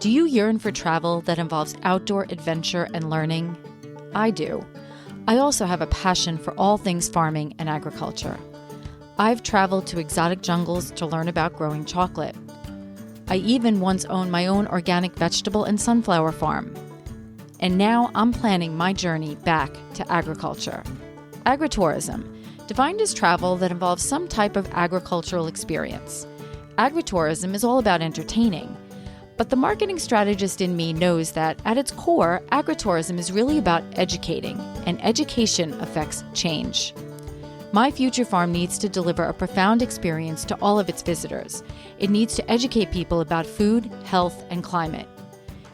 Do you yearn for travel that involves outdoor adventure and learning? I do. I also have a passion for all things farming and agriculture. I've traveled to exotic jungles to learn about growing chocolate. I even once owned my own organic vegetable and sunflower farm. And now I'm planning my journey back to agriculture. Agritourism, defined as travel that involves some type of agricultural experience. Agritourism is all about entertaining. But the marketing strategist in me knows that at its core, agritourism is really about educating, and education affects change. My future farm needs to deliver a profound experience to all of its visitors. It needs to educate people about food, health, and climate.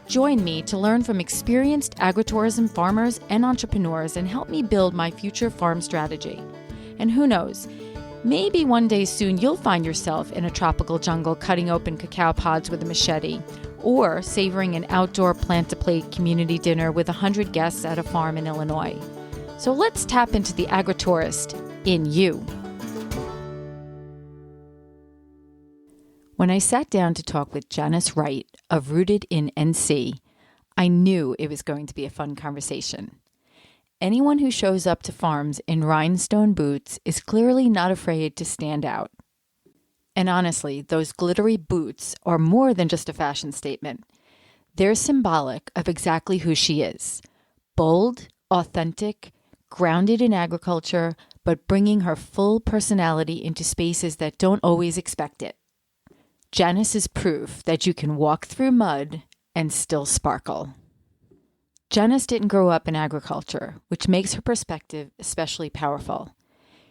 Join me to learn from experienced agritourism farmers and entrepreneurs and help me build my future farm strategy. And who knows, maybe one day soon you'll find yourself in a tropical jungle cutting open cacao pods with a machete, or savoring an outdoor plant-to-plate community dinner with 100 guests at a farm in Illinois. So let's tap into the agritourist in you. When I sat down to talk with Janice Wright of Rooted in NC, I knew it was going to be a fun conversation. Anyone who shows up to farms in rhinestone boots is clearly not afraid to stand out. And honestly, those glittery boots are more than just a fashion statement. They're symbolic of exactly who she is. Bold, authentic, grounded in agriculture, but bringing her full personality into spaces that don't always expect it. Janice is proof that you can walk through mud and still sparkle. Janice didn't grow up in agriculture, which makes her perspective especially powerful.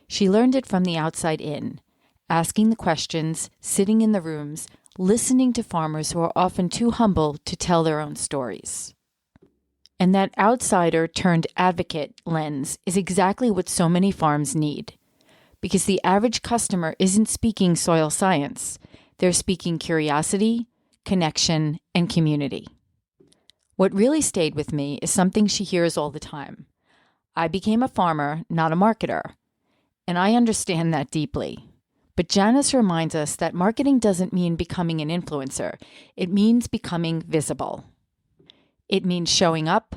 She learned it from the outside in, asking the questions, sitting in the rooms, listening to farmers who are often too humble to tell their own stories. And that outsider turned advocate lens is exactly what so many farms need. Because the average customer isn't speaking soil science, they're speaking curiosity, connection, and community. What really stayed with me is something she hears all the time. I became a farmer, not a marketer. And I understand that deeply. But Janice reminds us that marketing doesn't mean becoming an influencer. It means becoming visible. It means showing up,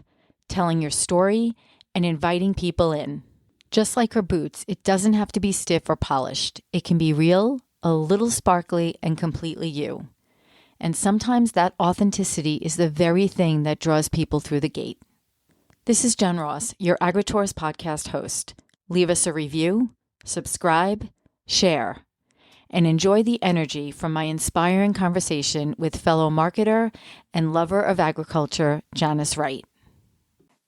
telling your story, and inviting people in. Just like her boots, it doesn't have to be stiff or polished. It can be real, a little sparkly, and completely you. And sometimes that authenticity is the very thing that draws people through the gate. This is Jen Ross, your AgriTours podcast host. Leave us a review, subscribe, share, and enjoy the energy from my inspiring conversation with fellow marketer and lover of agriculture, Janice Wright.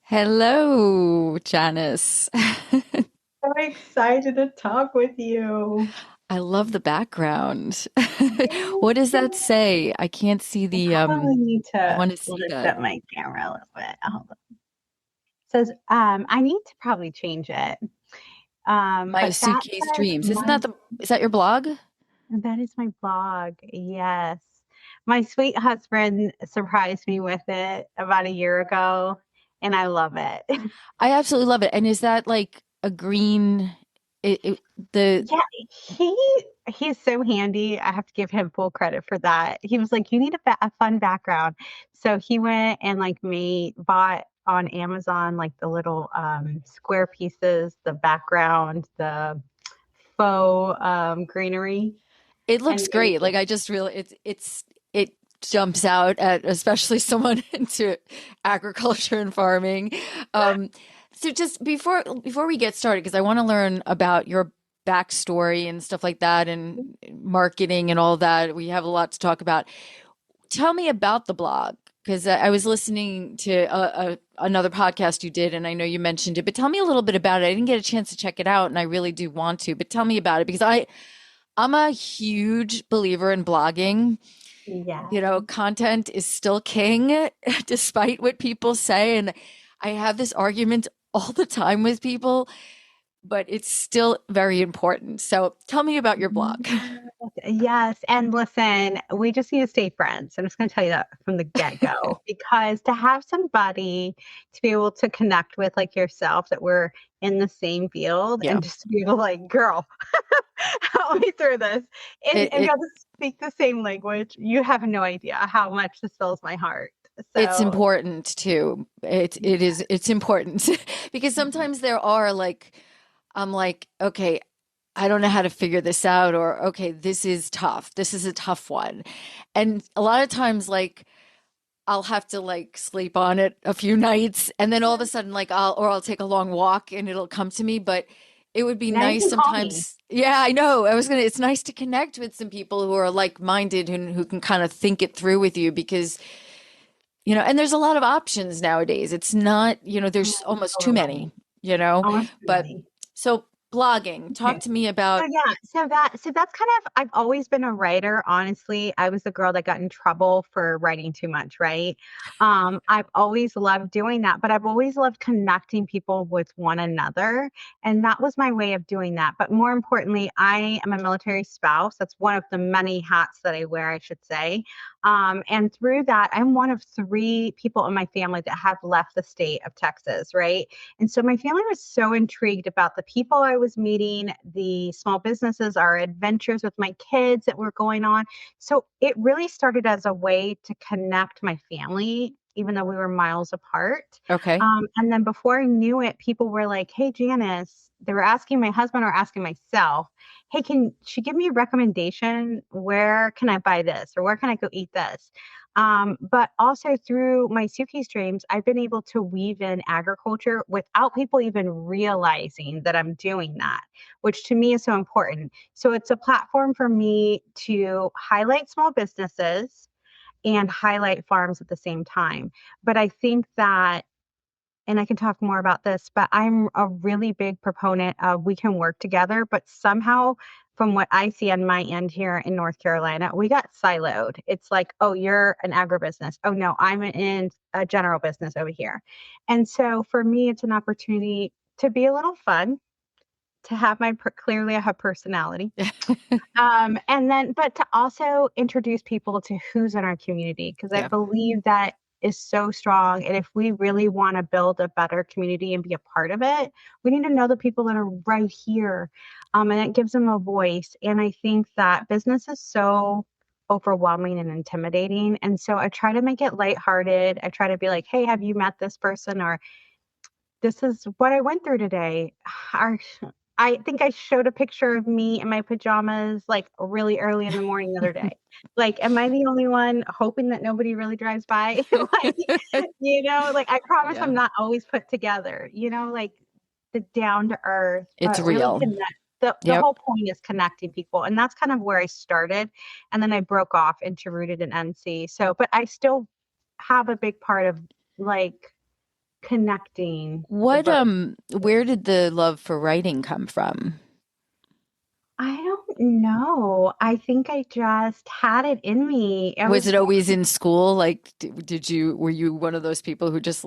Hello, Janice. So excited to talk with you. I love the background. What does that say? I can't see the, I need to I want to see lift that. up my camera a little bit. Hold on. It says, I need to probably change it. My Suitcase Dreams. Is that your blog? That is my blog. Yes. My sweet husband surprised me with it about a year ago, and I love it. I absolutely love it. And is that like a green, Yeah, he's so handy. I have to give him full credit for that. He was like, you need a fun background. So he went and bought on Amazon, like the little square pieces, the background, the faux greenery. it looks great. Like I just really, it jumps out at especially someone into agriculture and farming. So just before we get started, because I want to learn about your backstory and stuff like that and marketing and all that. We have a lot to talk about. Tell me about the blog, because I was listening to another podcast you did, and I know you mentioned it, but tell me a little bit about it. I didn't get a chance to check it out, and I really do want to, but tell me about it, because I'm a huge believer in blogging. Yeah. You know, content is still king, despite what people say. And I have this argument all the time with people, but it's still very important. So tell me about your blog. Yes. And listen, we just need to stay friends. I'm just going to tell you that from the get-go, because to have somebody to be able to connect with like yourself, that we're in the same field, Yeah. and just to be able to like, girl, help me through this. And It be able to speak the same language. You have no idea how much this fills my heart. it's So important too. It's important because sometimes there are like I'm like, okay, I don't know how to figure this out, or okay, this is tough. This is a tough one. And a lot of times like I'll have to like sleep on it a few nights and then all of a sudden like I'll take a long walk and it'll come to me, but it would be now you nice can call me. sometimes. Yeah, I know. It's nice to connect with some people who are like-minded and who can kind of think it through with you because and there's a lot of options nowadays. It's not, there's almost too many, Overwhelming. Almost too but many. so blogging, talk Okay. to me So about, yeah, so that's kind of I've always been a writer, honestly. I was the girl that got in trouble for writing too much, right? I've always loved doing that, but I've always loved connecting people with one another, and that was my way of doing that. But more importantly, I am a military spouse. That's one of the many hats that I wear, I should say. And through that, I'm one of three people in my family that have left the state of Texas, right? And so my family was so intrigued about the people I was meeting, the small businesses, our adventures with my kids that were going on. So it really started as a way to connect my family, even though we were miles apart. okay. And then before I knew it, people were like, "Hey, Janice," they were asking my husband or asking myself, "Hey, can she give me a recommendation? Where can I buy this? Or where can I go eat this?" But also through my suitcase dreams, I've been able to weave in agriculture without people even realizing that I'm doing that, which to me is so important. So it's a platform for me to highlight small businesses and highlight farms at the same time. But I think that, and I can talk more about this, but I'm a really big proponent of we can work together, but somehow from what I see on my end here in North Carolina, we got siloed. It's like, oh, you're an agribusiness. Oh no, I'm in a general business over here. And so for me, it's an opportunity to be a little fun, to have clearly I have personality. And then, but to also introduce people to who's in our community, because I Yeah. believe that is so strong. And if we really want to build a better community and be a part of it, we need to know the people that are right here. And it gives them a voice. And I think that business is so overwhelming and intimidating. And so I try to make it lighthearted. I try to be like, hey, have you met this person? Or this is what I went through today. Our, I think I showed a picture of me in my pajamas like really early in the morning the other day. Like, am I the only one hoping that nobody really drives by? Like, like I promise Yeah. I'm not always put together, like the down to earth, It's but really real. connect. The Yep. whole point is connecting people. And that's kind of where I started. And then I broke off into Rooted in NC. So, but I still have a big part of like connecting the boat. Where did the love for writing come from? I don't know. I think I just had it in me. I Was was it always in school? Like, were you one of those people who just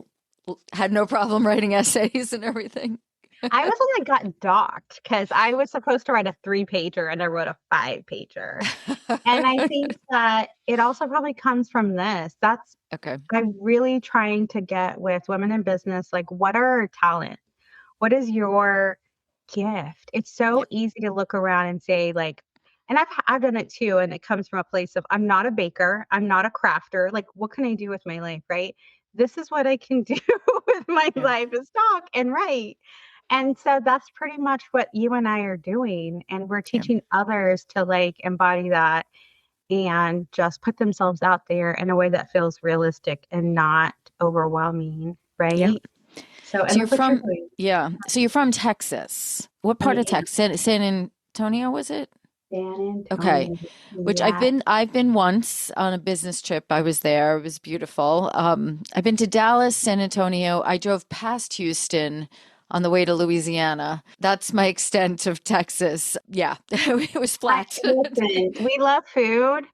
had no problem writing essays and everything? I was one that got docked because I was supposed to write a 3-pager and I wrote a 5-pager. And I think that it also probably comes from this. Okay. I'm really trying to get with women in business, like what are our talents? What is your gift? It's so Yep. easy to look around and say like, and I've done it too, and it comes from a place of I'm not a baker, I'm not a crafter. Like, what can I do with my life, right? This is what I can do with my Yeah. life is talk and write. And so that's pretty much what you and I are doing. And we're Yeah. teaching others to like embody that and just put themselves out there in a way that feels realistic and not overwhelming, Yep. right? So, So and you're look what you're from, doing. yeah. So you're from Texas. What I part of am Texas? San Antonio, was it? San Okay. Antonio. Which Yeah. I've been once on a business trip. I was there. It was beautiful. I've been to Dallas, San Antonio. I drove past Houston on the way to Louisiana. That's my extent of Texas. Yeah, it was flat. Listen, we love food.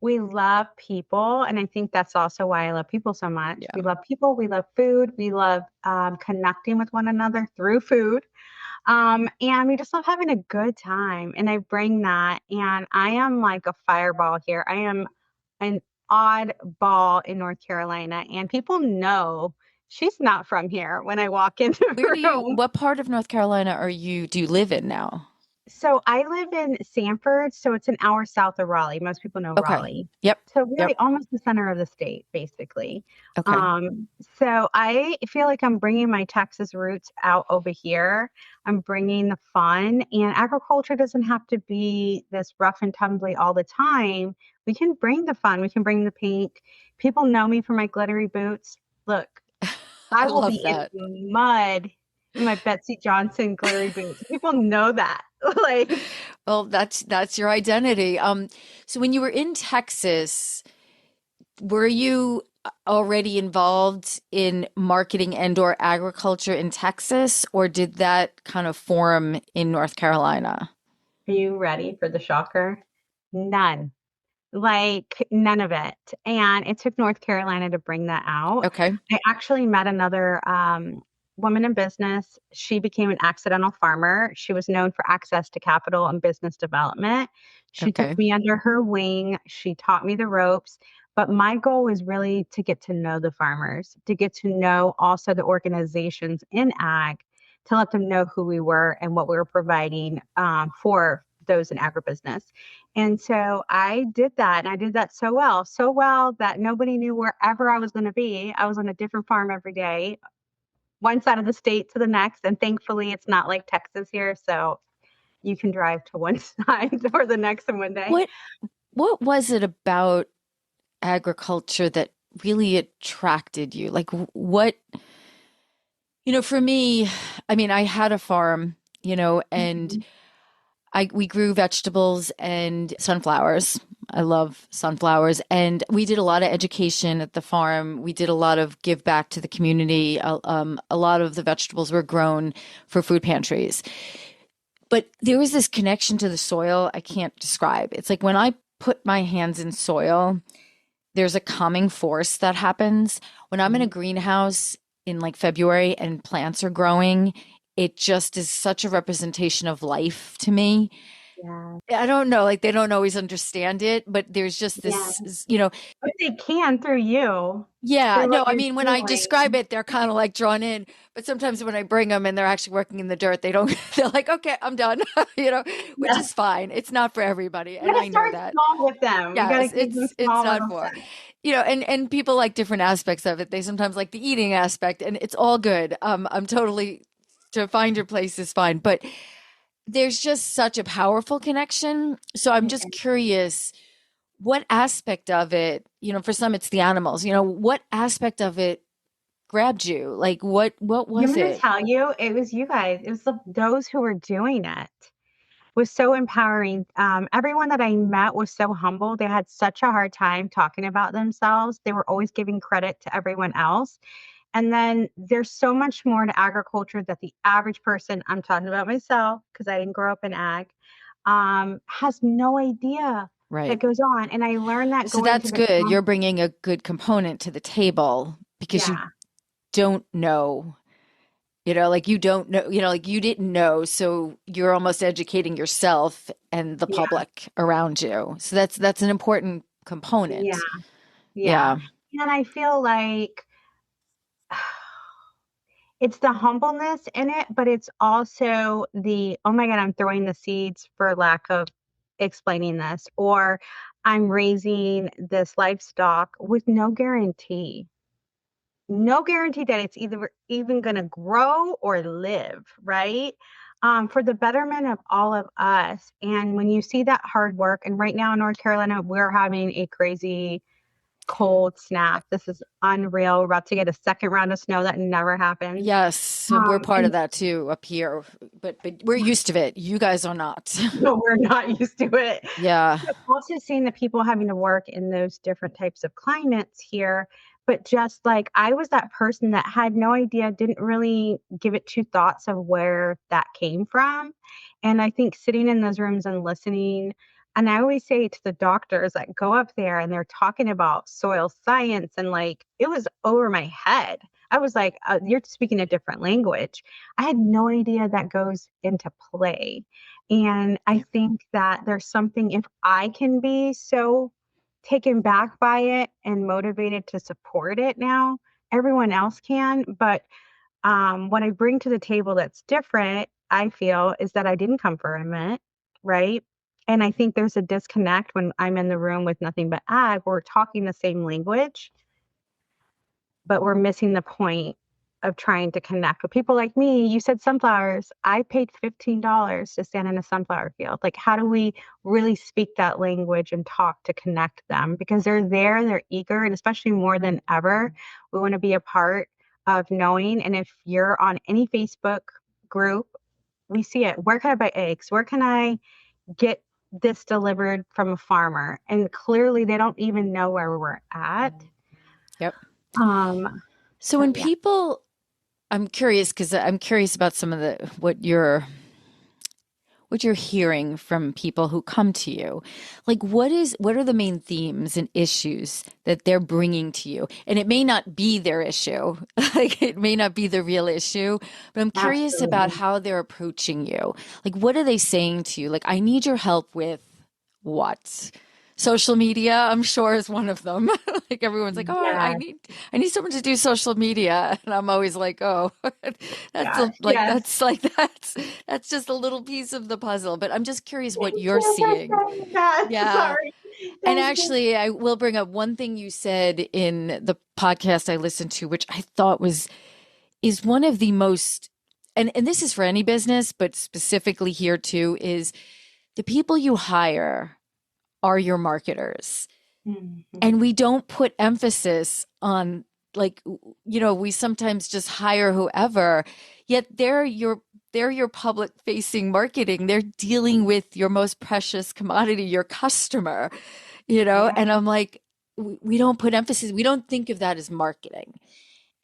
We love people. And I think that's also why I love people so much. Yeah. We love people. We love food. We love connecting with one another through food. And we just love having a good time. And I bring that. And I am like a fireball here. I am an oddball in North Carolina. And people know she's not from here when I walk into Where the room. what part of North Carolina do you live in now? So I live in Sanford, so it's an hour south of Raleigh. Most people know Okay. Raleigh. Yep. So really Yep. almost the center of the state, basically. Okay. Um, so I feel like I'm bringing my Texas roots out over here. I'm bringing the fun, and agriculture doesn't have to be this rough and tumbly all the time. We can bring the fun. We can bring the pink. People know me for my glittery boots. Look, I I will love be in that. mud in my Betsy Johnson glittery boots. People know that. Like, Well, that's your identity. So when you were in Texas, were you already involved in marketing and or agriculture in Texas, or did that kind of form in North Carolina? are you ready for the shocker? None. Like none of it. And it took North Carolina to bring that out. Okay. I actually met another woman in business. She became an accidental farmer. She was known for access to capital and business development. She took Okay. me under her wing. She taught me the ropes. But my goal was really to get to know the farmers, to get to know also the organizations in ag, to let them know who we were and what we were providing for those in agribusiness. And so I did that, and I did that so well that nobody knew wherever I was going to be. I was on a different farm every day, one side of the state to the next. And thankfully, it's not like Texas here. So you can drive to one side or the next in one day. What what was it about agriculture that really attracted you? Like what, for me, I mean, I had a farm, and Mhm. we grew vegetables and sunflowers. I love sunflowers. And we did a lot of education at the farm. We did a lot of give back to the community. A lot of the vegetables were grown for food pantries. But there was this connection to the soil I can't describe. It's like when I put my hands in soil, there's a calming force that happens. When I'm in a greenhouse in like February and plants are growing, it just is such a representation of life to me. Yeah. I don't know, like they don't always understand it, but there's just Yeah. this. But they can through you, Yeah, through what no, I you're mean, when I describe doing. it, they're kind of like drawn in, but sometimes when I bring them and they're actually working in the dirt, they don't, they're like, okay, I'm done, which Yeah. is fine. It's not for everybody. You And gotta I know start that. small with them. You gotta Yes, give them it's small not little for, steps. and people like different aspects of it. They sometimes like the eating aspect, and it's all good. I'm totally to find your place is fine, but there's just such a powerful connection. So I'm just curious, what aspect of it, for some it's the animals, what aspect of it grabbed you? Like what I'm was gonna it? tell you, it was you guys. It was those who were doing it. Was so empowering. Everyone that I met was so humble. They had such a hard time talking about themselves. They were always giving credit to everyone else. And then there's so much more to agriculture that the average person, I'm talking about myself because I didn't grow up in ag, has no idea that Right. goes on. And I learned that So going to that's the good. You're bringing a good component to the table because you yeah, don't know, like you don't know, like you didn't know. So you're almost educating yourself and the yeah, public around you. So that's an important yeah, component. yeah. Yeah. And I feel like it's the humbleness in it, but it's also the, oh my God, I'm throwing the seeds for lack of explaining this, or I'm raising this livestock with no guarantee. No guarantee that it's either even going to grow or live, right? For the betterment of all of us. And when you see that hard work, and right now in North Carolina, we're having a crazy cold snap. This is unreal. We're about to get a second round of snow that never happens. Yes, we're part of And that too up here, but we're used to it. You guys are not. no, we're not used to it. Yeah. But also seeing the people having to work in those different types of climates here. But just like I was that person that had no idea, didn't really give it two thoughts of where that came from. And I think sitting in those rooms and listening, and I always say to the doctors that go up there and they're talking about soil science, and like it was over my head. I was like, you're speaking a different language. I had no idea that goes into play. And I Yeah. think that there's something, if I can be so taken back by it and motivated to support it now, everyone else can. But what I bring to the table that's different, I feel is that I didn't come for a minute, right? And I think there's a disconnect when I'm in the room with nothing but ag. We're talking the same language, but we're missing the point of trying to connect with people like me. You said sunflowers. I paid $15 to stand in a sunflower field. Like, how do we really speak that language and talk to connect them? Because they're there, they're eager, and especially more than ever, we want to be a part of knowing. And if you're on any Facebook group, we see it. Where can I buy eggs? Where can I get this delivered from a farmer? And clearly they don't even know where we're at. Yep. So when yeah. people, I'm curious because I'm curious about some of the what you're hearing from people who come to you. Like what are the main themes and issues that they're bringing to you? And it may not be their issue. Like it may not be the real issue, but I'm curious about Absolutely. how they're approaching you. Like what are they saying to you? Like I need your help with what? Social media, I'm sure, is one of them. Like everyone's like, "Oh, Yeah. I need someone to do social media," and I'm always like, "Oh, Gosh, yes. that's just a little piece of the puzzle." But I'm just curious what Thank you're you for seeing. saying that. Yeah, Sorry. and Thank you. actually, I will bring up one thing you said in the podcast I listened to, which I thought is one of the most, and this is for any business, but specifically here too, is the people you hire are your marketers. Mhm. And we don't put emphasis on like we sometimes just hire whoever, yet they're your public facing marketing. They're dealing with your most precious commodity, your customer, Yeah. and I'm like, we don't put emphasis, we don't think of that as marketing.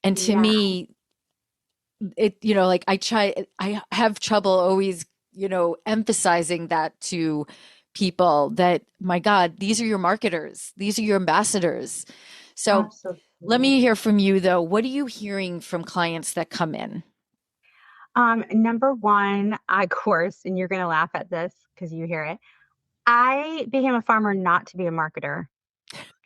And to Yeah. me, it like I have trouble always emphasizing that to people that, my God, these are your marketers, these are your ambassadors. So let Absolutely. me hear from you though. What are you hearing from clients that come in? Number one, of course, and you're gonna laugh at this because you hear it. I became a farmer not to be a marketer.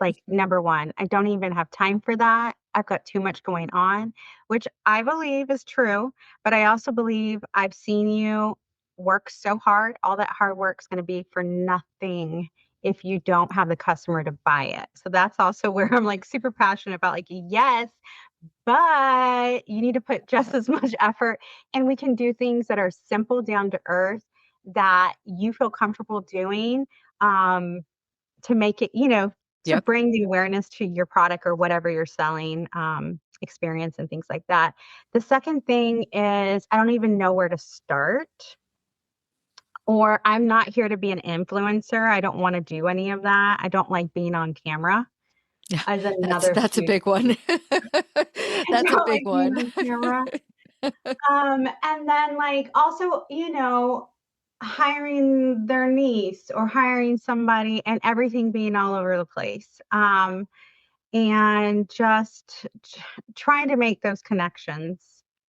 Like, number one, I don't even have time for that. I've got too much going on, which I believe is true. But I also believe I've seen you work so hard. All that hard work is going to be for nothing if you don't have the customer to buy it. So that's also where I'm like super passionate about like, yes, but you need to put just as much effort. And we can do things that are simple, down to earth, that you feel comfortable doing. To make it, to Yep. bring the awareness to your product or whatever you're selling, experience and things like that. The second thing is I don't even know where to start, or I'm not here to be an influencer. I don't want to do any of that. I don't like being on camera Yeah, as another that's a huge. big one. I That's a don't big like being one. on camera. And then like also, hiring their niece or hiring somebody and everything being all over the place. And just trying to make those connections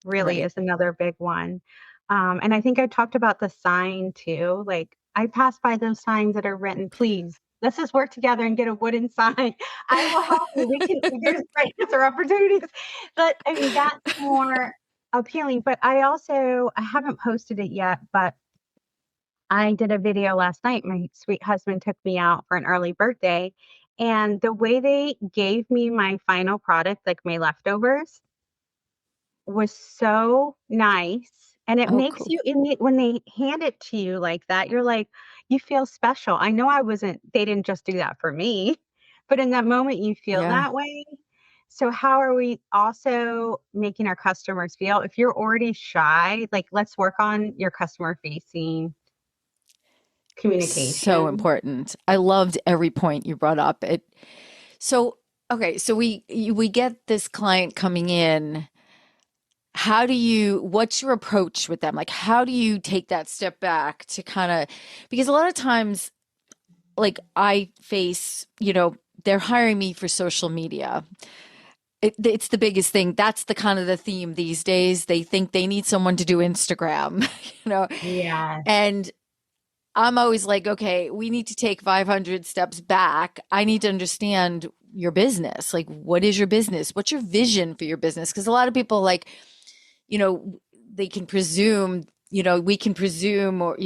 really Right. is another big one. And I think I talked about the sign too. Like I pass by those signs that are written, please, let's just work together and get a wooden sign. I will help you. There's grants or opportunities. But I mean, that's more appealing. But I haven't posted it yet, but I did a video last night. My sweet husband took me out for an early birthday, and the way they gave me my final product, like my leftovers, was so nice. And it Oh, makes cool. you when they hand it to you like that, you're like, you feel special. I know they didn't just do that for me, but in that moment you feel Yeah. that way. So how are we also making our customers feel? If you're already shy, like let's work on your customer facing So communication. important. I loved every point you brought up. So okay, so we get this client coming in. What's your approach with them? Like, how do you take that step back to kind of, because a lot of times, like I face, they're hiring me for social media. It's the biggest thing. That's the kind of the theme these days. They think they need someone to do Instagram, you know, Yeah, and I'm always like, okay, we need to take 500 steps back. I need to understand your business. Like, what is your business? What's your vision for your business? Because a lot of people, like, you know, they can presume we can presume, or,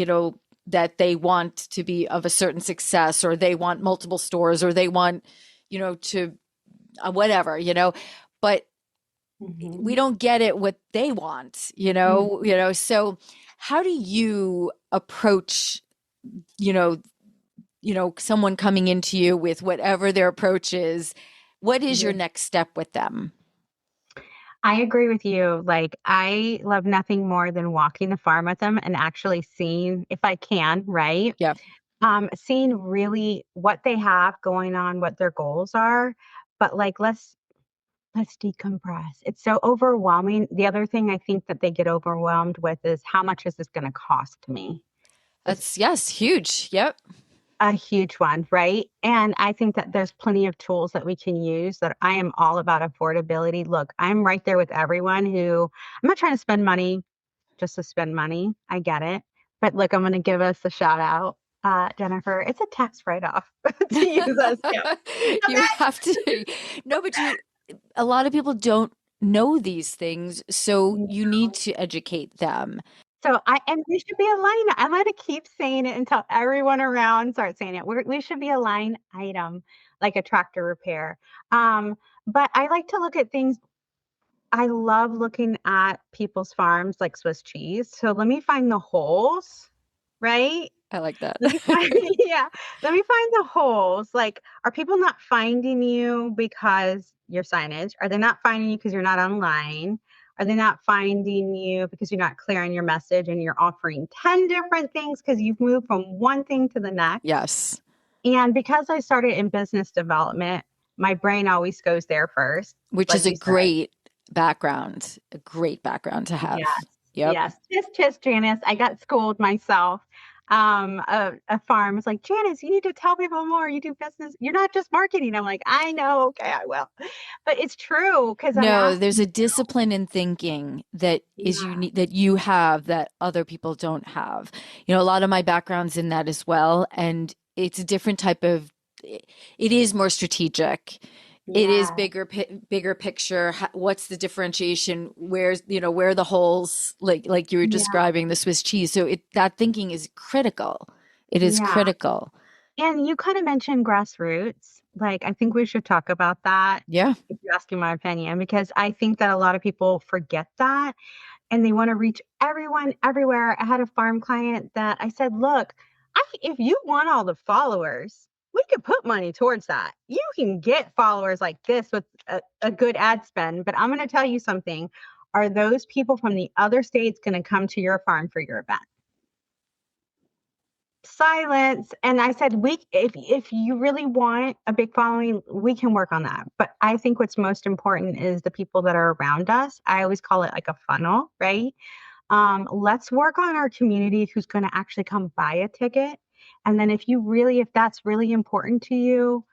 that they want to be of a certain success, or they want multiple stores, or they want, to whatever, but we Mhm. don't get it what they want, so how do you approach, you know, someone coming into you with whatever their approach is? What is your Mhm. next step with them? I agree with you. Like, I love nothing more than walking the farm with them and actually seeing, if I can, right? Yeah, Seeing really what they have going on, what their goals are. But like, let's decompress. It's so overwhelming. The other thing I think that they get overwhelmed with is how much is this going to cost me? Is that's, yes, huge. Yep. a huge one, right? And I think that there's plenty of tools that we can use that I am all about affordability. Look, I'm right there with everyone who I'm not trying to spend money just to spend money. I get it. But look, I'm going to give us a shout out. Jennifer, it's a tax write off to use us too. You have to. No, but a lot of people don't know these things, so Okay. you need to educate them. And we should be a line. I'm going to keep saying it until everyone around starts saying it. We should be a line item, like a tractor repair. Um, but I like to look at things. I love looking at people's farms like Swiss cheese. So let me find the holes, right? I like that. Let me find, yeah, let me find the holes. Like, are people not finding you because your signage? Are they not finding you because you're not online? Are they not finding you because you're not clear on your message and you're offering 10 different things because you've moved from one thing to the next? Yes, And because I started in business development, my brain always goes there first, which like is you said. a great background to have. Yes, Yep. yes. Tisk, Janice. I got schooled myself. A farm was like, Janice, you need to tell people more. You do business. You're not just marketing. I'm like, I know. Okay, I will. But it's true because I No, asked there's them a discipline in thinking that to. is unique, that you have, that other people don't have. A lot of my background's in that as well, and it's a different type of. It is more strategic. It is Yeah, bigger picture. What's the differentiation? Where's, where are the holes? Like you were yeah, describing the Swiss cheese. So that thinking is critical. It is yeah. critical. And you kind of mentioned grassroots. Like, I think we should talk about that Yeah. if you're asking my opinion, because I think that a lot of people forget that and they want to reach everyone everywhere. I had a farm client that I said, look, if you want all the followers, we could put money towards that. You can get followers like this with a good ad spend. But I'm going to tell you something. Are those people from the other states going to come to your farm for your event? Silence. And I said, if you really want a big following, we can work on that. But I think what's most important is the people that are around us. I always call it like a funnel, right? Let's work on our community who's going to actually come buy a ticket. And then if that's really important to you,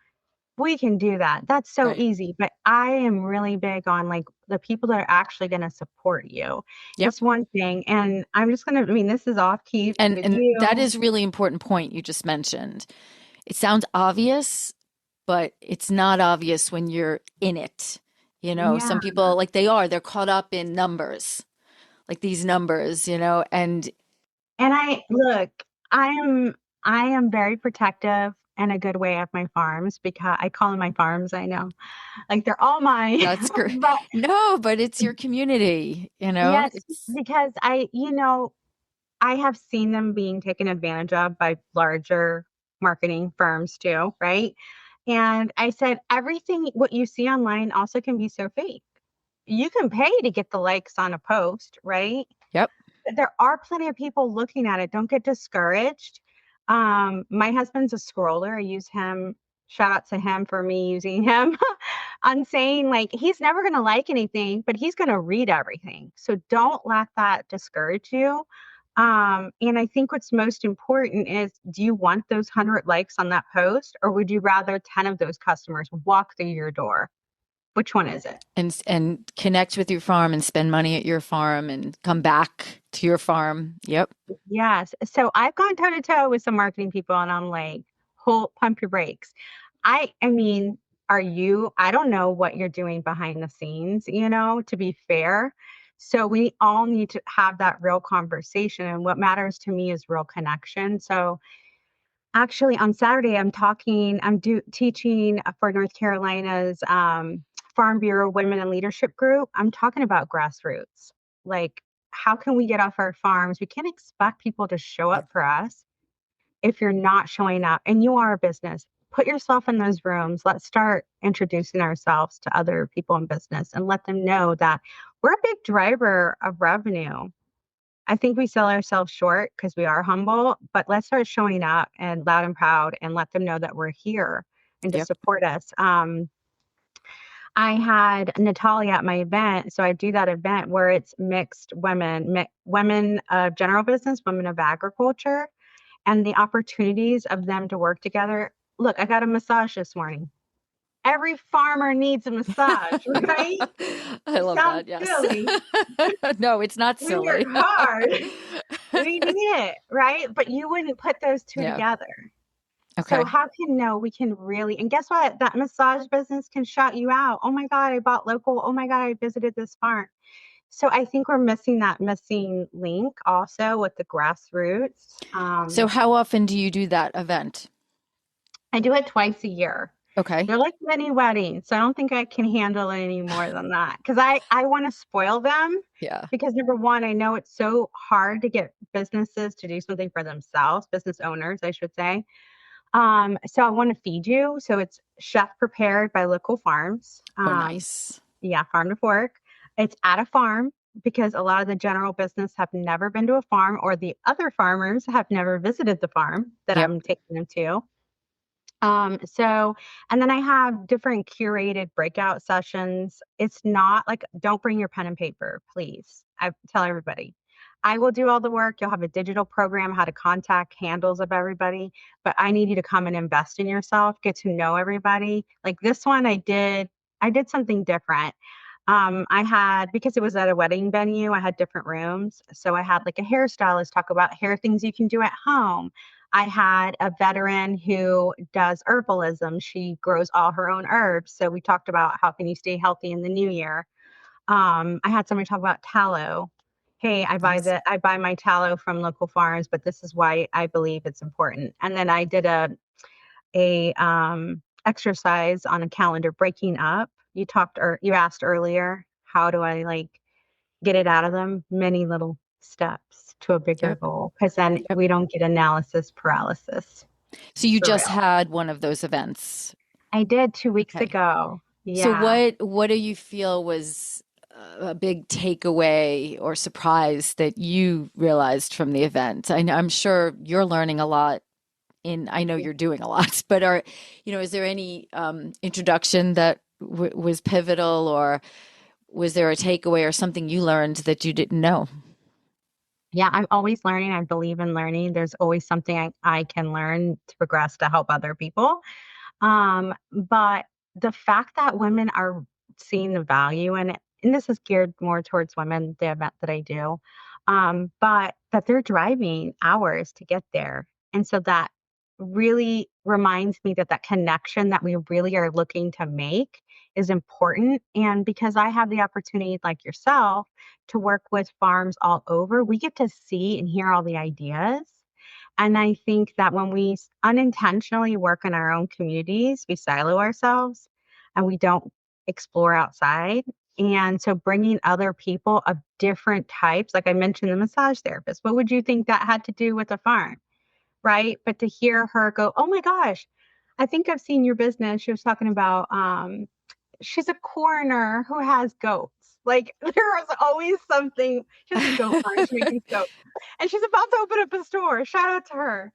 we can do that. That's so Right. easy. But I am really big on like the people that are actually going to support you. Yep. It's one thing. And I'm just going to, I mean, this is off key with And that you. is really important point you just mentioned. It sounds obvious, but it's not obvious when you're in it. Yeah. Some people, like, they're caught up in numbers, like these numbers, and And I am very protective in a good way of my farms because I call them my farms. I know, like they're all mine. that's great. But No, but it's your community, yes, it's because I have seen them being taken advantage of by larger marketing firms too, right? And I said, everything what you see online also can be so fake. You can pay to get the likes on a post, right? yep. There are plenty of people looking at it. Don't get discouraged. My husband's a scroller. I use him. Shout out to him for me using him on saying like he's never going to like anything, but he's going to read everything. So don't let that discourage you. And I think what's most important is do you want those 100 likes on that post or would you rather 10 of those customers walk through your door? Which one is it? And connect with your farm and spend money at your farm and come back to your farm. Yep. Yes. So I've gone toe to toe with some marketing people and I'm like, hold pump your brakes. I mean, I don't know what you're doing behind the scenes, to be fair. So we all need to have that real conversation. And what matters to me is real connection. So actually on Saturday, teaching for North Carolina's Farm Bureau Women in Leadership Group. I'm talking about grassroots. Like, how can we get off our farms? We can't expect people to show Yeah. up for us if you're not showing up and you are a business. Put yourself in those rooms. Let's start introducing ourselves to other people in business and let them know that we're a big driver of revenue. I think we sell ourselves short because we are humble, but let's start showing up and loud and proud and let them know that we're here and to Yep. support us. I had Natalia at my event. So I do that event where it's mixed women of general business, women of agriculture, and the opportunities of them to work together. Look, I got a massage this morning. Every farmer needs a massage, right? I It love sounds that. Yes. silly. No, it's not We work silly. hard. We need it, right? But you wouldn't put those two Yeah. together. So Okay. how can no, we can really, and guess what? That massage business can shout you out. Oh my God, I bought local. Oh my God, I visited this farm. So I think we're missing that missing link also with the grassroots. So how often do you do that event? I do it twice a year. Okay. They're like mini weddings, so I don't think I can handle it any more than that because I want to spoil them Yeah. because number one, I know it's so hard to get businesses to do something for themselves, business owners, I should say. So I want to feed you. So it's chef prepared by local farms. Oh, nice. Yeah, farm to fork. It's at a farm because a lot of the general business have never been to a farm or the other farmers have never visited the farm that Yep. I'm taking them to. And then I have different curated breakout sessions. It's not like, don't bring your pen and paper, please. I tell everybody, I will do all the work. You'll have a digital program, how to contact handles of everybody, but I need you to come and invest in yourself, get to know everybody. Like this one, I did something different. Because it was at a wedding venue, I had different rooms. So I had like a hairstylist talk about hair things you can do at home. I had a veteran who does herbalism. She grows all her own herbs. So we talked about how can you stay healthy in the new year. I had somebody talk about tallow. Hey, Nice. I buy my tallow from local farms, but this is why I believe it's important. And then I did a exercise on a calendar breaking up. You asked earlier, how do I like get it out of them? Many little steps to a bigger Yep. goal, because then Yep. we don't get analysis paralysis So you for just real. had one of those events. I did 2 weeks Okay. ago. So Yeah. what do you feel was a big takeaway or surprise that you realized from the event? I'm sure you're learning a lot I know you're doing a lot, but is there any introduction that w was pivotal, or was there a takeaway or something you learned that you didn't know? Yeah, I'm always learning. I believe in learning. There's always something I can learn to progress to help other people. But the fact that women are seeing the value in it, and this is geared more towards women, the event that I do, but that they're driving hours to get there. And so that really reminds me that that connection that we really are looking to make is important. And because I have the opportunity, like yourself, to work with farms all over, we get to see and hear all the ideas. And I think that when we unintentionally work in our own communities, we silo ourselves and we don't explore outside. And so bringing other people of different types, like I mentioned, the massage therapist, what would you think that had to do with a farm? Right. But to hear her go, oh my gosh, I think I've seen your business. She was talking about she's a coroner who has goats. Like there was always something. She has a goat farm. She makes goats, and she's about to open up a store. Shout out to her.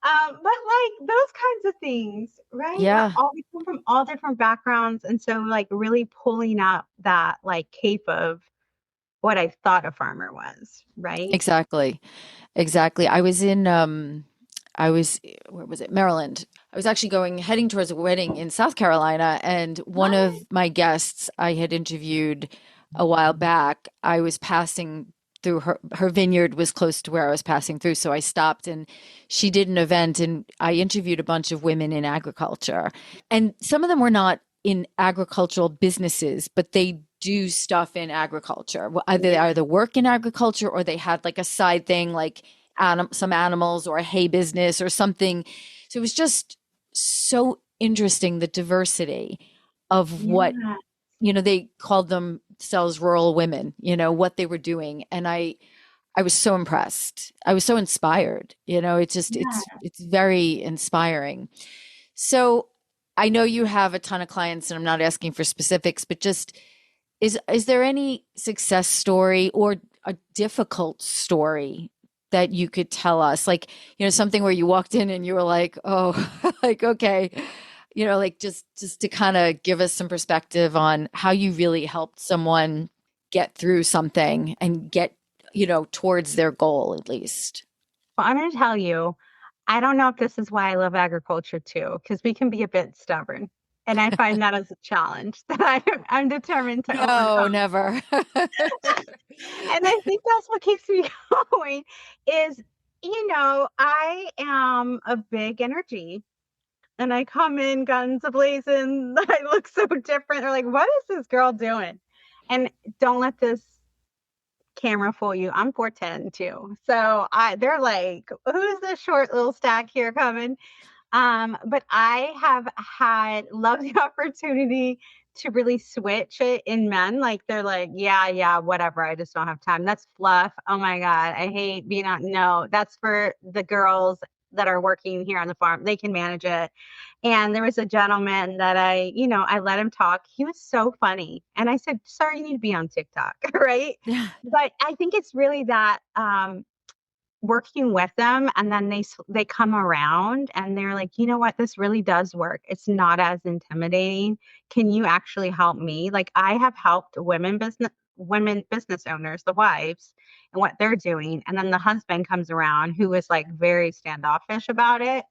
But like those kinds of things, right? Yeah, We come from all different backgrounds, and so like really pulling up that like cape of what I thought a farmer was, right? exactly. Exactly. I was where was it? Maryland. I was actually heading towards a wedding in South Carolina, and one What? of my guests I had interviewed a while back, I was passing through her vineyard was close to where I was passing through, so I stopped and she did an event and I interviewed a bunch of women in agriculture. And some of them were not in agricultural businesses, but they do stuff in agriculture. Either they Yeah. either work in agriculture or they had like a side thing like some animals or a hay business or something. So it was just so interesting, the diversity of what, Yeah. they called themselves rural women, what they were doing. And I was so impressed. I was so inspired. It's just Yeah. it's very inspiring. So I know you have a ton of clients and I'm not asking for specifics, but just is there any success story or a difficult story that you could tell us? Like, something where you walked in and you were like, "Oh, like okay." Like just to kind of give us some perspective on how you really helped someone get through something and get, towards their goal at least. Well, I'm going to tell you, I don't know if this is why I love agriculture too, because we can be a bit stubborn. And I find that as a challenge that I'm determined to No, overcome. never. And I think that's what keeps me going is, I am a big energy and I come in guns a-blazing. I look so different. They're like, what is this girl doing? And don't let this camera fool you. I'm 4'10" too. So they're like, who's this short little stack here coming? But I have loved the opportunity to really switch it in men. Like they're like, yeah, whatever. I just don't have time. That's fluff. Oh my God. I hate being on. No, that's for the girls that are working here on the farm. They can manage it. And there was a gentleman that I let him talk. He was so funny. And I said, sir, you need to be on TikTok. Right. Yeah. But I think it's really that, working with them and then they come around and they're like, you know what, this really does work. It's not as intimidating. Can you actually help me? Like I have helped women business owners, the wives, and what they're doing. And then the husband comes around who is like very standoffish about it.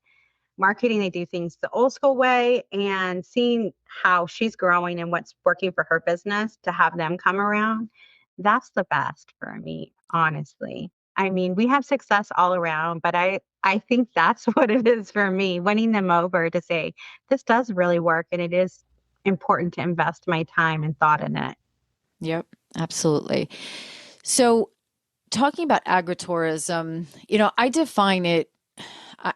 Marketing, they do things the old school way, and seeing how she's growing and what's working for her business to have them come around. That's the best for me, honestly. I mean, we have success all around, but I think that's what it is for me, winning them over to say, this does really work and it is important to invest my time and thought in it. Yep, absolutely. So, talking about agritourism, I define it. I,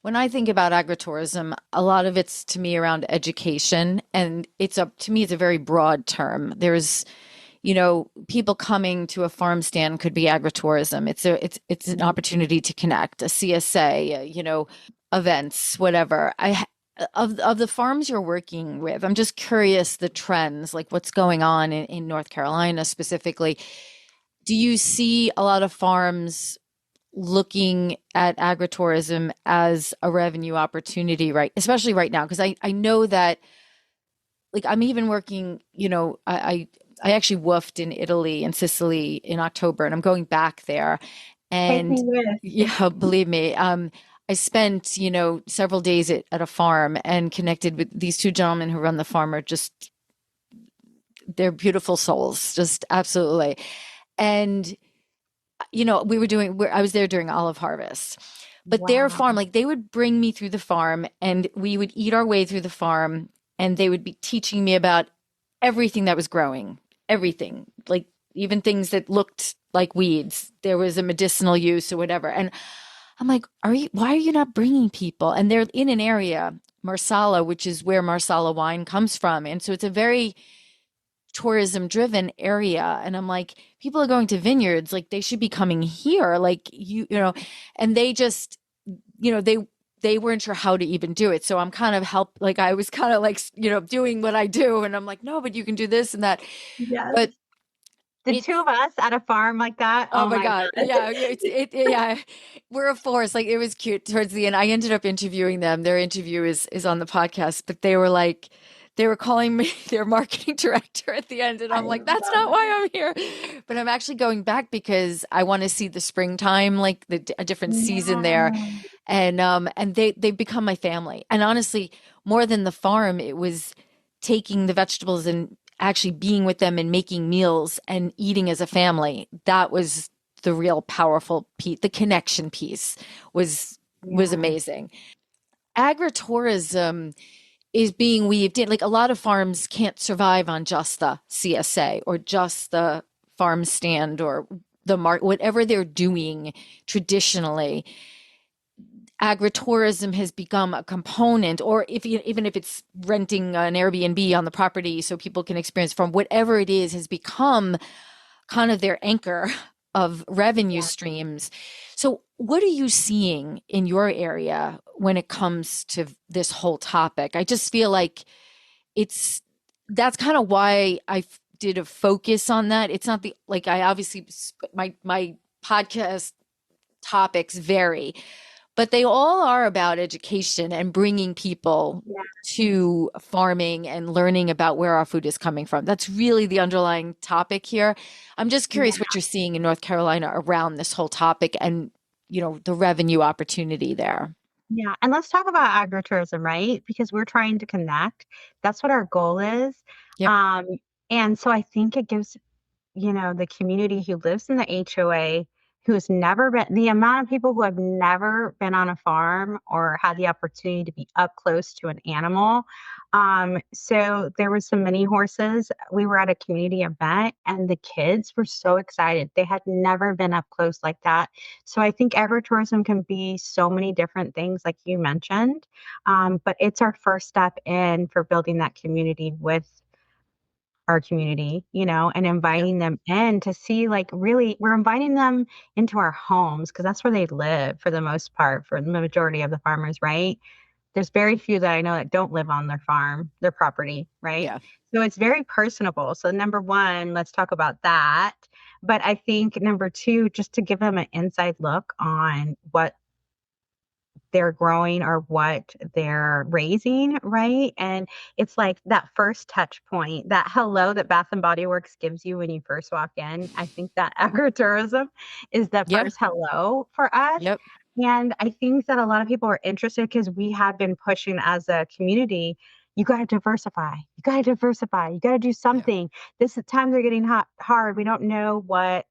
when I think about agritourism, a lot of it's to me around education, and to me, it's a very broad term. There's, people coming to a farm stand could be agritourism. It's an opportunity to connect, a CSA, events, whatever. Of the farms you're working with, I'm just curious the trends, like what's going on in North Carolina specifically. Do you see a lot of farms looking at agritourism as a revenue opportunity, right? Especially right now, because I know that, like, I'm even working, I actually woofed in Italy and Sicily in October, and I'm going back there. Take And me with. yeah, believe me, I spent, several days at a farm and connected with these two gentlemen who run the farm are just, they're beautiful souls, just absolutely. And, I was there during olive harvest, but their Wow. farm, like they would bring me through the farm and we would eat our way through the farm and they would be teaching me about everything that was growing, everything, like even things that looked like weeds. There was a medicinal use or whatever. And I'm like, why are you not bringing people? And they're in an area, Marsala, which is where Marsala wine comes from. And so it's a very tourism driven area. And I'm like, people are going to vineyards, like they should be coming here. Like and they just, they weren't sure how to even do it. So I'm kind of like I was kind of like, doing what I do. And I'm like, no, but you can do this and that. Yes. But The two it's of us at a farm like that. oh Oh my my God. God. Yeah. Yeah. We're a force. Like it was cute towards the end. I ended up interviewing them. Their interview is on the podcast, but they were like, they were calling me their marketing director at the end. And I I'm like, that's love not why I'm here. But I'm actually going back because I want to see the springtime, like a different season there. Yeah. And they've become my family. And honestly, more than the farm, it was taking the vegetables and actually being with them and making meals and eating as a family. That was the real powerful piece. The connection piece was Yeah. amazing. Agritourism is being weaved in. Like a lot of farms can't survive on just the CSA or just the farm stand or the market, whatever they're doing traditionally. Agritourism has become a component, or if you, even if it's renting an Airbnb on the property so people can experience farm, whatever it is, has become kind of their anchor of revenue Yeah. streams. So, what are you seeing in your area when it comes to this whole topic? I just feel like it's that's kind of why did a focus on that. It's not the like I obviously my podcast topics vary, but they all are about education and bringing people Yeah. to farming and learning about where our food is coming from. That's really the underlying topic here. I'm just curious Yeah. what you're seeing in North Carolina around this whole topic and, the revenue opportunity there. Yeah. And let's talk about agritourism, right? Because we're trying to connect. That's what our goal is. Yep. Um, and so I think it gives the community who lives in the HOA who has never been, the amount of people who have never been on a farm or had the opportunity to be up close to an animal. So there was some mini horses. We were at a community event and the kids were so excited. They had never been up close like that. So I think agritourism can be so many different things, like you mentioned. But it's our first step in for building that community with our community, and Yep. inviting them in to see, like, really, we're inviting them into our homes because that's where they live for the most part, for the majority of the farmers, right? There's very few that I know that don't live on their farm, their property, right? Yeah. So it's very personable. So number one, let's talk about that. But I think number two, just to give them an inside look on what they're growing or what they're raising, right? And it's like that first touch point, that hello that Bath and Body Works gives you when you first walk in. I think that agritourism is the Yep. first hello for us. Yep. And I think that a lot of people are interested because we have been pushing as a community. You got to diversify. You got to diversify. You got to do Yeah. something. This is times are getting hard. We don't know what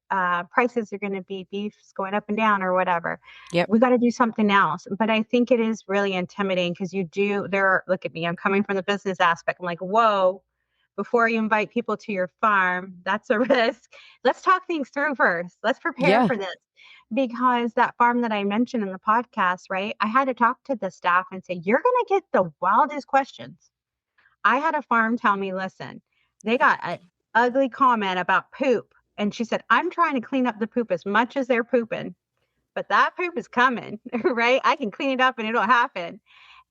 prices are going to be. Beef's going up and down or whatever. Yep. We got to do something else. But I think it is really intimidating because look at me, I'm coming from the business aspect. I'm like, whoa, before you invite people to your farm, that's a risk. Let's talk things through first. Let's prepare Yeah. for this. Because that farm that I mentioned in the podcast, right? I had to talk to the staff and say, you're going to get the wildest questions. I had a farm tell me, listen, they got an ugly comment about poop. And she said, I'm trying to clean up the poop as much as they're pooping, but that poop is coming, right? I can clean it up and it'll happen.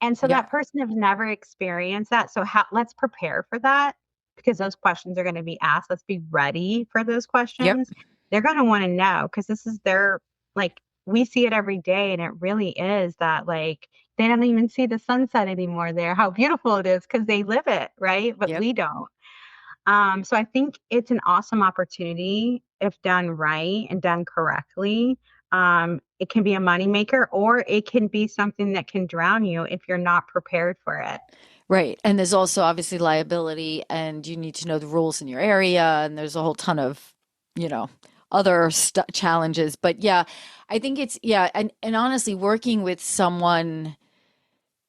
And so Yep. that person has never experienced that. So let's prepare for that because those questions are going to be asked. Let's be ready for those Yep. questions. They're going to want to know because this is like, we see it every day. And it really is that, like, they don't even see the sunset anymore there, how beautiful it is because they live it, right? But Yep. we don't. So I think it's an awesome opportunity if done right and done correctly. It can be a moneymaker or it can be something that can drown you if you're not prepared for it. Right. And there's also obviously liability, and you need to know the rules in your area. And there's a whole ton of, you know, other challenges. But yeah, I think yeah. And honestly, working with someone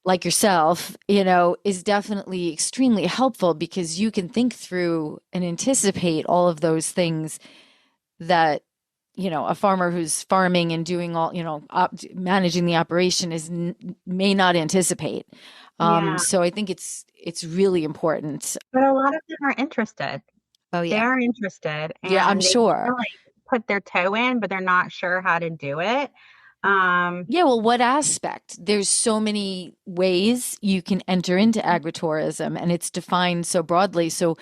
like yourself, is definitely extremely helpful because you can think through and anticipate all of those things that, a farmer who's farming and doing all, managing the operation may not anticipate. Yeah. So I think it's really important. But a lot of them are interested. Oh They yeah. are interested Yeah, I'm and they want to, sure. like, put their toe in, but they're not sure how to do it. Um, Yeah, well, what aspect? There's so many ways you can enter into agritourism and it's defined so broadly. So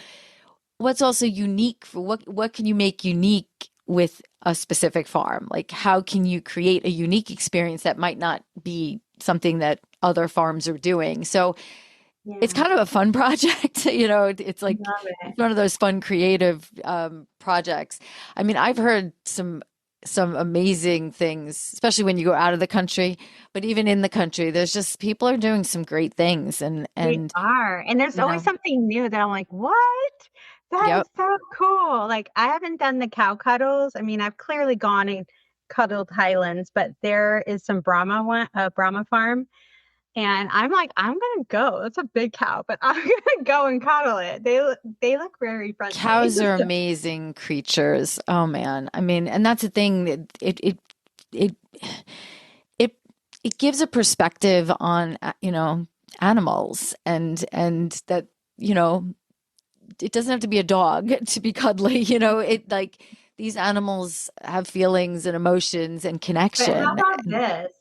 what's also unique for what can you make unique with a specific farm? Like how can you create a unique experience that might not be something that other farms are doing? So it's yeah, kind of a fun project. It's like love it. it's one of those fun creative projects. I mean, I've heard some amazing things, especially when you go out of the country, but even in the country, there's just people are doing some great things and They and are. And there's you always know, something new that I'm like, what? That is yep, so cool. Like, I haven't done the cow cuddles. I mean, I've clearly gone and cuddled Highlands, but there is some Brahma farm And I'm like, I'm gonna go. That's a big cow, but I'm gonna go and cuddle it. They look very friendly. Cows are amazing creatures. Oh man. I mean, and that's the thing. It it it gives a perspective on animals and that you know it doesn't have to be a dog to be cuddly. It like these animals have feelings and emotions and But how connection. about this?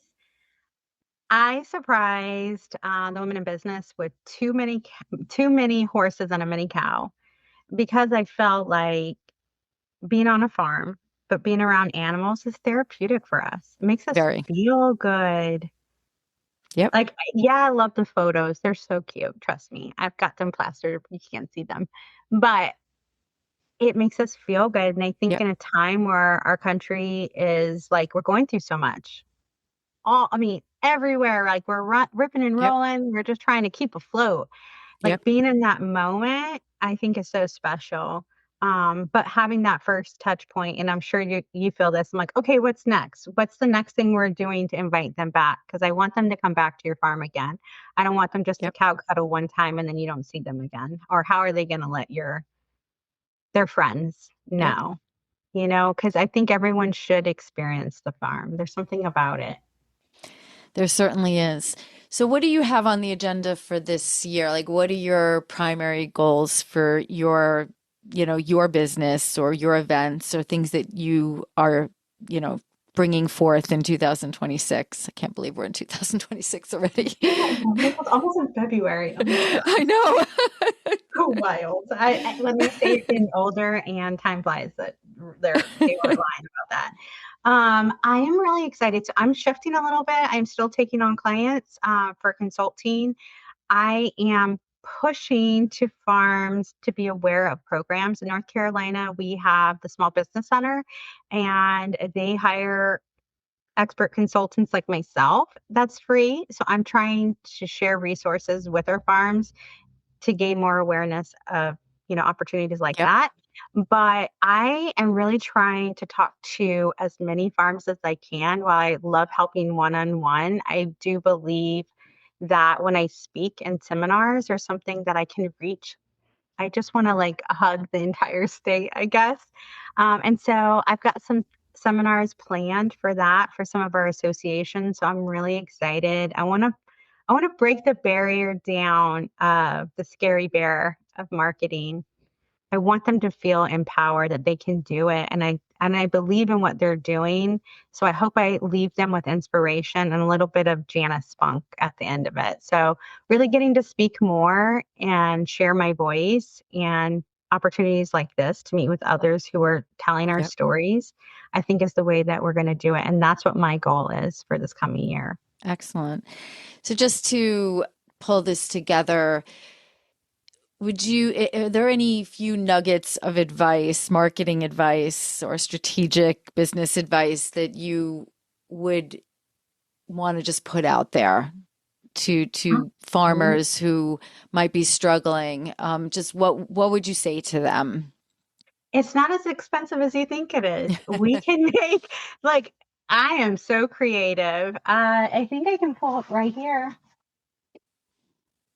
I surprised the women in business with too many horses and a mini cow because I felt like being on a farm, but being around animals is therapeutic for us. It makes us Very. feel good. Yep. Like, yeah, I love the photos. They're so cute. Trust me. I've got them plastered. You can't see them. But it makes us feel good. And I think Yep. in a time where our country is like, we're going through so much, I mean, everywhere, like we're ripping and Yep. rolling. We're just trying to keep afloat. Like Yep. being in that moment, I think is so special. But having that first touch point, and I'm sure you feel this. I'm like, okay, what's next? What's the next thing we're doing to invite them back? Because I want them to come back to your farm again. I don't want them just to Yep. cow cuddle one time and then you don't see them again. Or how are they going to let their friends Yep. know? Because I think everyone should experience the farm. There's something about it. There certainly is. So, what do you have on the agenda for this year? Like, what are your primary goals for your business or your events or things that you are, you know, bringing forth in 2026? I can't believe we're in 2026 already. Oh my God, almost in February. Oh my God. I know. So wild. When they say you're getting older and time flies, that they weren't lying about that. I am really excited. So I'm shifting a little bit. I'm still taking on clients for consulting. I am pushing to farms to be aware of programs. In North Carolina, we have the Small Business Center, and they hire expert consultants like myself. That's free. So I'm trying to share resources with our farms to gain more awareness of opportunities like Yep. that. But I am really trying to talk to as many farms as I can. While I love helping one-on-one, I do believe that when I speak in seminars or something that I can reach, I just want to like hug the entire state, I guess. And so I've got some seminars planned for that for some of our associations. So I'm really excited. I want to break the barrier down of the scary bear of marketing. I want them to feel empowered that they can do it. And I believe in what they're doing. So I hope I leave them with inspiration and a little bit of Janice spunk at the end of it. So really getting to speak more and share my voice and opportunities like this to meet with others who are telling our Yep. stories, I think is the way that we're going to do it. And that's what my goal is for this coming year. Excellent. So, just to pull this together, are there any few nuggets of advice, marketing advice, or strategic business advice that you would want to just put out there to farmers who might be struggling? Just what would you say to them? It's not as expensive as you think it is. We can make like I am so creative. I think I can pull up right here.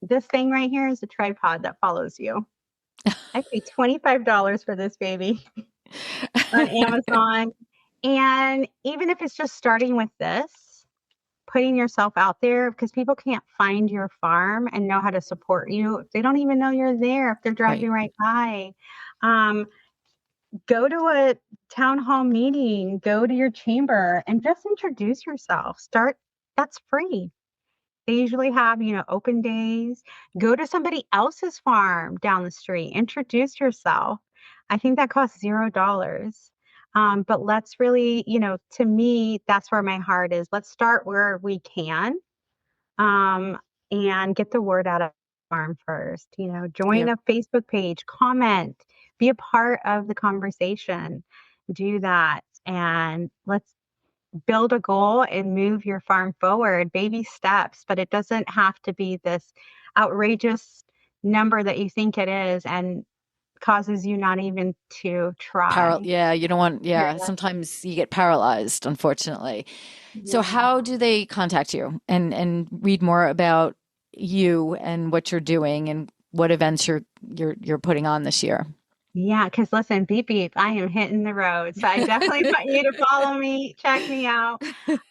This thing right here is a tripod that follows you. I paid $25 for this baby on Amazon. And even if it's just starting with this, putting yourself out there because people can't find your farm and know how to support you if they don't even know you're there, if they're Right. driving right by. Um, Go to a town hall meeting, go to your chamber and just introduce yourself. That's free. They usually have, open days. Go to somebody else's farm down the street, introduce yourself. I think that costs $0. But let's really, to me, that's where my heart is. Let's start where we can um, and get the word out of the farm first. Join Yep. a Facebook page, comment, be a part of the conversation, do that, and let's build a goal and move your farm forward, baby steps. But it doesn't have to be this outrageous number that you think it is. And causes you not even to try. Yeah, you don't want, You're yeah, like, sometimes you get paralyzed, unfortunately. So yeah. how do they contact you and read more about you and what you're doing and what events you're putting on this year? Yeah, because listen, beep beep, I am hitting the road. So I definitely want you to follow me, check me out.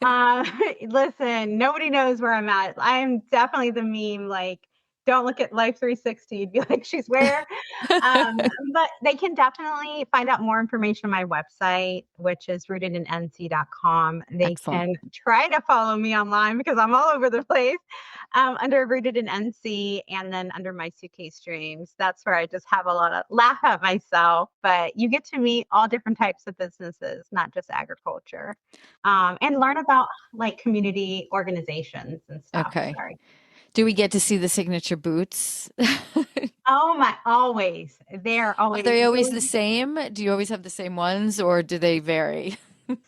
Uh, listen, nobody knows where I'm at. I'm definitely the meme, like, don't look at Life 360. You'd be like, she's where? Um, but they can definitely find out more information on my website, which is rootedinNC.com. They Excellent. can try to follow me online because I'm all over the place, under Rooted in NC, and then under my suitcase dreams. That's where I just have a lot of laugh at myself, but you get to meet all different types of businesses, not just agriculture, and learn about like community organizations and stuff. Okay. Sorry. Do we get to see the signature boots? Oh my, always. They're Are always they always really, the same? Do you always have the same ones or do they vary?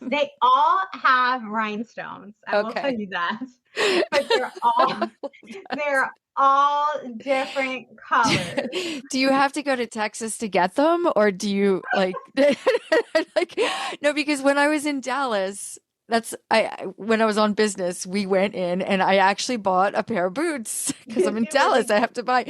they all have rhinestones. I will tell Okay. you that. But they're all different colors. Do you have to go to Texas to get them or do you like like no, because when I was in Dallas, when I was on business, we went in and I actually bought a pair of boots because I'm in You were Dallas. like, I have to buy.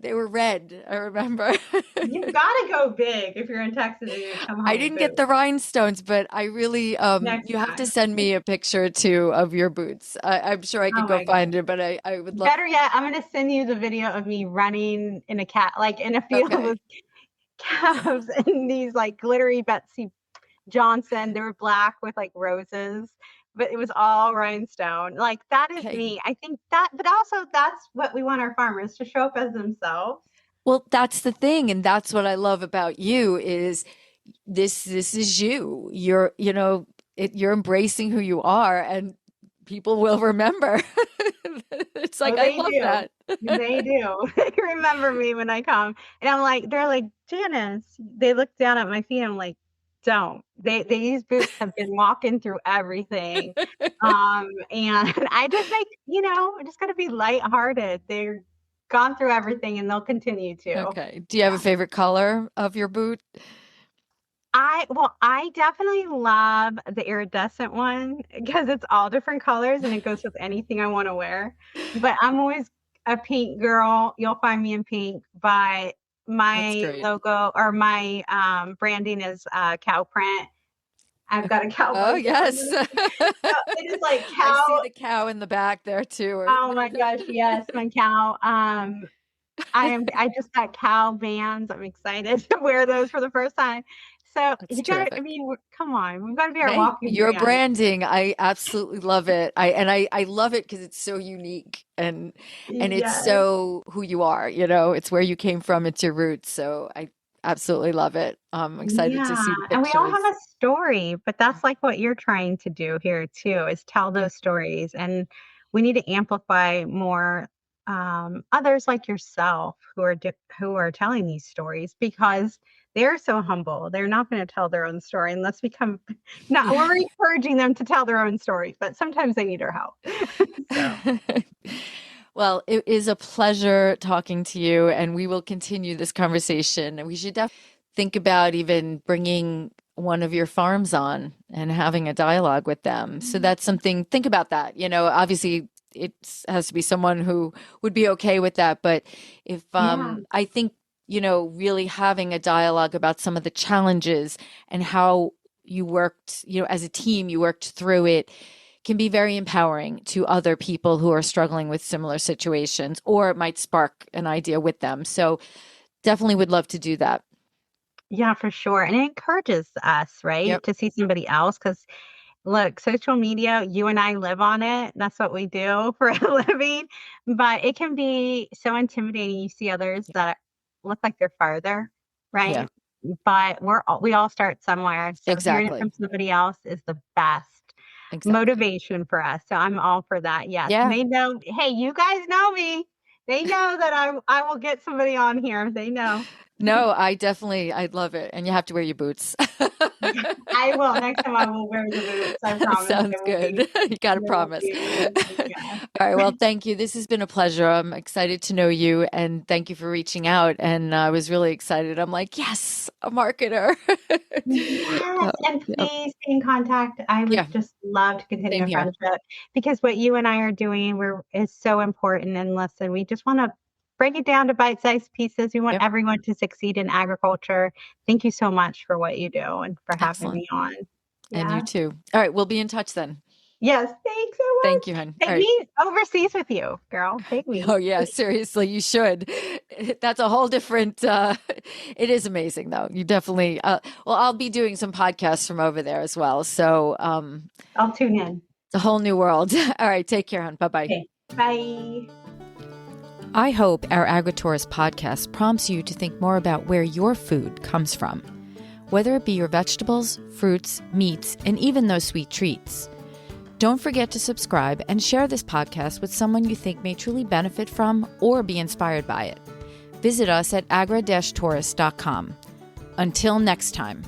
They were red, I remember. you've got to go big if you're in Texas and you come I home with didn't get the boots rhinestones, but I really next you have to time. send me a picture too of your boots. I'm sure I Oh could go my God. find it, but I would love. Better yet, I'm going to send you the video of me running in a like in a field Okay. with calves and these like glittery Betsy Johnson. They were black with like roses, but it was all rhinestone. Like that is Okay. me. I think that, but also that's what we want our farmers to show up as themselves. Well, that's the thing, and that's what I love about you is this is you. You're embracing who you are, and people will remember. It's like Oh, I they love do. that. They do. They remember me when I come. And I'm like, they're like, Janice. They look down at my feet. I'm like, don't. These boots have been walking through everything. And I just like, I just gotta be lighthearted. They're gone through everything and they'll continue to. Okay. Do you have a Yeah. favorite color of your boot? I definitely love the iridescent one because it's all different colors and it goes with anything I want to wear. But I'm always a pink girl. You'll find me in pink, but That's my great. logo or my branding is cow print. I've got a cow Oh, logo. yes. So it is like I see cow. the cow in the back there too. Oh my gosh, yes, my cow. I just got cow bands. I'm excited to wear those for the first time. So That's you gotta, I terrific. mean, come on, we've got to be our Hey, walking your brand. branding, I absolutely love it. I love it because it's so unique and it's Yes. so who you are, you know, it's where you came from, it's your roots. So I absolutely love it. I'm excited to Yeah. see the And we all have pictures. a story, but that's like what you're trying to do here too, is tell Yeah. those stories. And we need to amplify more others like yourself who are telling these stories because they're so humble. They're not going to tell their own story unless we come not we're encouraging them to tell their own story, but sometimes they need our help. So Well, it is a pleasure talking to you, and we will continue this conversation. And we should definitely think about even bringing one of your farms on and having a dialogue with them. So that's something, think about that. You know, obviously it has to be someone who would be okay with that. But if yeah. I think, you know, really having a dialogue about some of the challenges and how you worked, you know, as a team, you worked through it can be very empowering to other people who are struggling with similar situations, or it might spark an idea with them. So definitely would love to do that. Yeah, for sure. And it encourages us, right, Yep. to see somebody else because look, social media, you and I live on it. That's what we do for a living. But it can be so intimidating. You see others that look like they're farther, Yeah, right? But we all start somewhere. So hearing it exactly. from somebody else is the best Exactly. motivation for us. So I'm all for that. Yes. And Yeah. they know, hey, you guys know me. They know that I will get somebody on here. They know. No, I'd love it. And you have to wear your boots. I will. Next time I will wear the boots. I promise. Sounds good. You got to promise. Yeah. All right. Well, thank you. This has been a pleasure. I'm excited to know you, and thank you for reaching out. And I was really excited. I'm like, yes, a marketer. Yes, and please stay in contact. I Yeah, would just love to continue same a here. friendship because what you and I are doing is so important. And listen, we just want to break it down to bite-sized pieces. We want Yep. everyone to succeed in agriculture. Thank you so much for what you do and for having Excellent. me on. And you Yeah. too. All right. We'll be in touch then. Yes, thanks so Thank much. you, hon. All Take right. me overseas with you, girl. Take me. Oh, yeah. Seriously, you should. That's a whole different, it is amazing though. You definitely, well, I'll be doing some podcasts from over there as well. So, I'll tune in. it's a whole new world. All right. Take care, hon. Bye-bye. Okay. Bye. I hope our AgriTourist podcast prompts you to think more about where your food comes from, whether it be your vegetables, fruits, meats, and even those sweet treats. Don't forget to subscribe and share this podcast with someone you think may truly benefit from or be inspired by it. Visit us at agra-tourist.com. Until next time.